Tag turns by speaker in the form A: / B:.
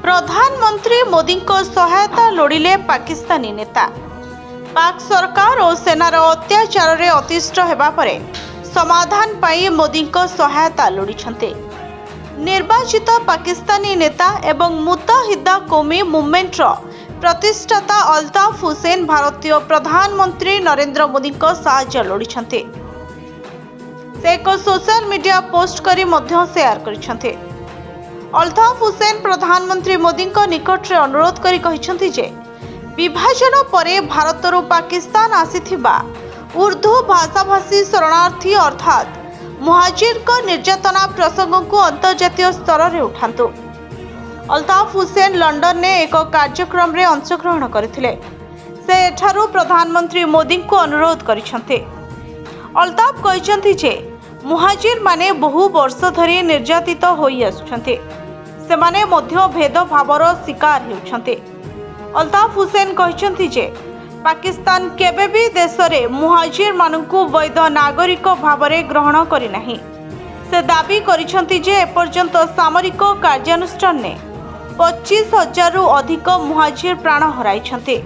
A: प्रधानमंत्री मोदी को सहायता लोड़िले पाकिस्तानी नेता। पाक सरकार और सेनार अत्याचार रे अतिष्ठ हेबा परे समाधान पाई मोदी को सहायता लोड़िछन्ते। निर्वाचित पाकिस्तानी नेता एवं मुत्ताहिदा कौमी मूवमेंट प्रतिष्ठाता अल्ताफ हुसैन भारतीय प्रधानमंत्री नरेंद्र मोदी को सहायता लोड़िछन्ते। से एक सोशल मीडिया पोस्ट करी मध्य शेयर करिछन्ते। अल्ताफ हुसैन प्रधानमंत्री मोदी को निकट रे अनुरोध करी कहिछन्ति जे विभाजन परे भारतरू पाकिस्तान आसीथिबा उर्दू भाषाभाषी शरणार्थी अर्थात मुहाजिर को निर्यातना प्रसंग को अंतर्जातीय स्तर रे उठांतु। अल्ताफ हुसैन लंडन ने एक कार्यक्रम रे अंशग्रहण करथिले। से एठारू प्रधानमंत्री मोदी को अनुरोध करिछन्ते। अल्ताफ कहिछन्ति जे मुहाजिर माने बहु वर्ष धरी निर्यातित होई आसुछन्ते। सेमाने मध्य भेदभावर शिकार हेउछन्ते। अल्ताफ हुसैन कहिछन्ति जे पाकिस्तान केबे भी देश रे मुहाजिर मानकु वैध नागरिक भावरे ग्रहण करि नाही। से दाबी करिछन्ति जे एपर्यंत सामरिक कार्यानुष्ठान ने 25,000 रु अधिक मुहाजिर प्राण हराइछन्ते।